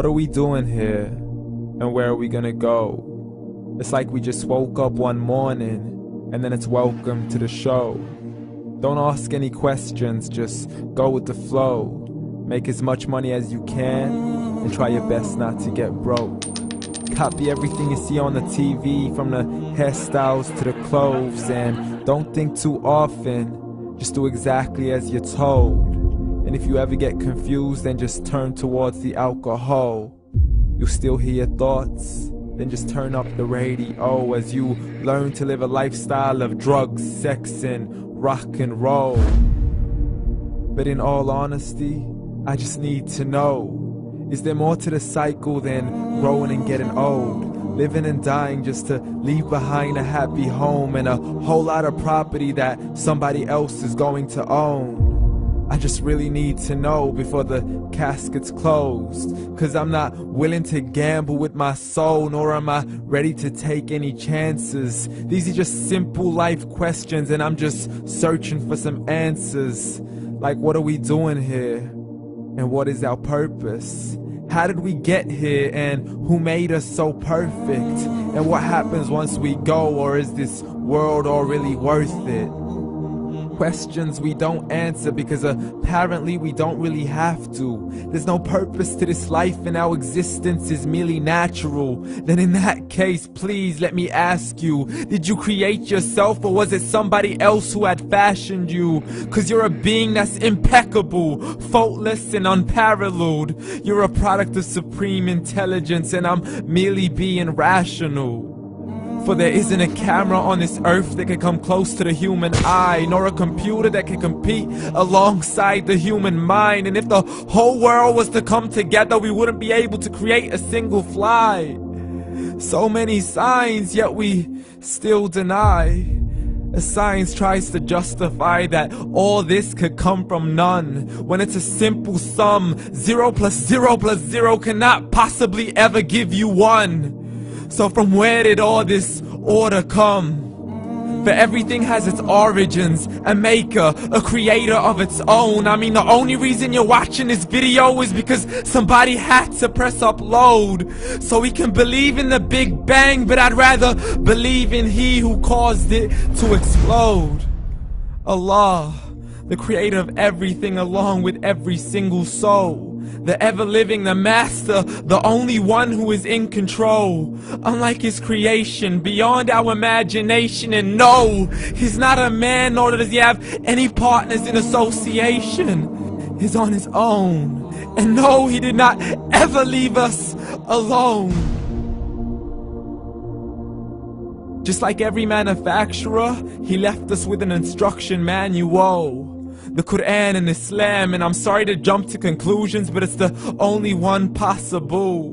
What are we doing here? And where are we gonna go? It's like we just woke up one morning and then it's welcome to the show. Don't ask any questions, just go with the flow. Make as much money as you can and try your best not to get broke. Copy everything you see on the TV, from the hairstyles to the clothes, and don't think too often, just do exactly as you're told. And if you ever get confused, then just turn towards the alcohol. You'll still hear your thoughts, then just turn up the radio as you learn to live a lifestyle of drugs, sex, and rock and roll. But in all honesty, I just need to know, is there more to the cycle than growing and getting old? Living and dying just to leave behind a happy home and a whole lot of property that somebody else is going to own. I just really need to know before the casket's closed, 'cause I'm not willing to gamble with my soul, nor am I ready to take any chances. These are just simple life questions and I'm just searching for some answers. Like, what are we doing here? And what is our purpose? How did we get here, and who made us so perfect? And what happens once we go, or is this world all really worth it? Questions we don't answer because apparently we don't really have to. There's no purpose to this life and our existence is merely natural. Then in that case, please let me ask you, did you create yourself, or was it somebody else who had fashioned you? 'Cause you're a being that's impeccable, faultless and unparalleled. You're a product of supreme intelligence and I'm merely being rational. For there isn't a camera on this earth that can come close to the human eye, nor a computer that can compete alongside the human mind. And if the whole world was to come together, we wouldn't be able to create a single fly. So many signs, yet we still deny. As science tries to justify that all this could come from none, when it's a simple sum. 0 plus 0 plus 0 cannot possibly ever give you 1. So from where did all this order come? For everything has its origins, a maker, a creator of its own. I mean, the only reason you're watching this video is because somebody had to press upload. So we can believe in the Big Bang, but I'd rather believe in He who caused it to explode. Allah, the creator of everything along with every single soul. The ever-living, the master, the only one who is in control. Unlike his creation, beyond our imagination. And no, he's not a man, nor does he have any partners in association. He's on his own. And no, he did not ever leave us alone. Just like every manufacturer, he left us with an instruction manual. The Quran and Islam, and I'm sorry to jump to conclusions, but it's the only one possible.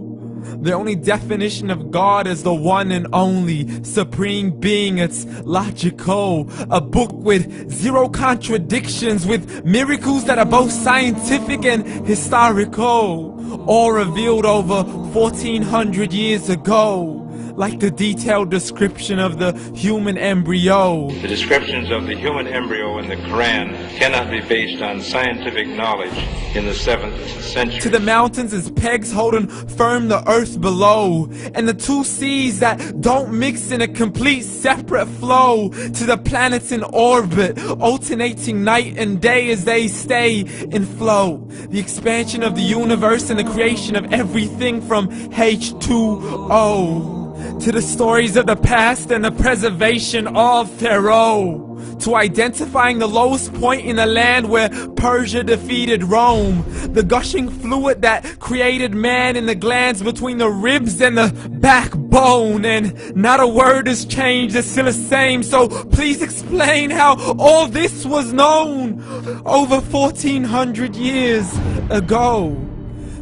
The only definition of God is the one and only supreme being. It's logical, a book with 0 contradictions, with miracles that are both scientific and historical, all revealed over 1400 years ago. Like the detailed description of the human embryo. The descriptions of the human embryo in the Quran cannot be based on scientific knowledge in the 7th century. To the mountains as pegs holding firm the earth below, and the 2 seas that don't mix in a complete separate flow. To the planets in orbit, alternating night and day as they stay in flow. The expansion of the universe and the creation of everything from H2O. To the stories of the past and the preservation of Pharaoh. To identifying the lowest point in the land where Persia defeated Rome. The gushing fluid that created man in the glands between the ribs and the backbone. And not a word has changed, it's still the same. So please explain how all this was known over 1400 years ago.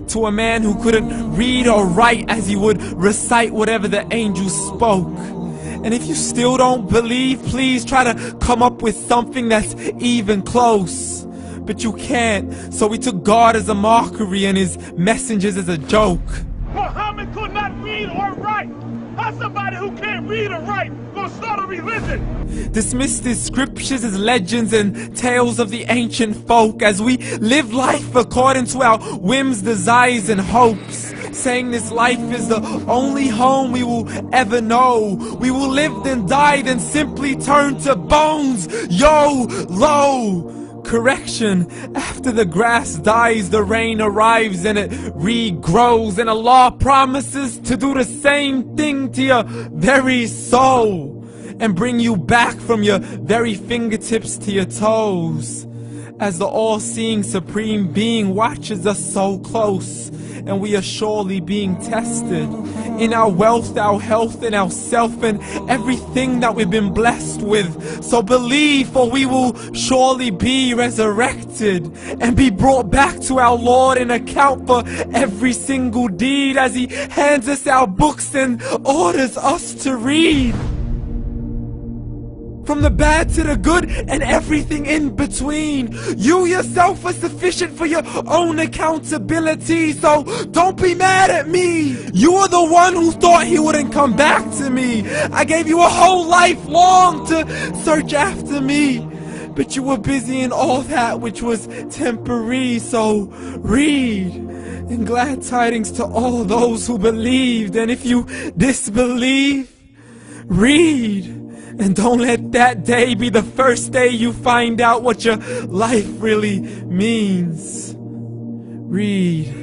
To a man who couldn't read or write, as he would recite whatever the angels spoke. And if you still don't believe, please try to come up with something that's even close. But you can't, so we took God as a mockery and his messengers as a joke. Muhammad could not read or write. How's somebody who can't read or write gonna start a religion? Dismiss these scriptures as legends and tales of the ancient folk, as we live life according to our whims, desires, and hopes. saying this life is the only home we will ever know. We will live then die, then simply turn to bones. YOLO! Correction, after the grass dies, the rain arrives and it regrows, and Allah promises to do the same thing to your very soul and bring you back from your very fingertips to your toes, as the all-seeing supreme being watches us so close, and we are surely being tested in our wealth, our health, and our self, and everything that we've been blessed with. So believe, for we will surely be resurrected and be brought back to our Lord and account for every single deed, as He hands us our books and orders us to read. From the bad to the good and everything in between. You yourself are sufficient for your own accountability, so don't be mad at me. You are the one who thought He wouldn't come back to me. I gave you a whole life long to search after me, but you were busy in all that which was temporary. So read, and glad tidings to all those who believed. And if you disbelieve, read. And don't let that day be the first day you find out what your life really means. Read.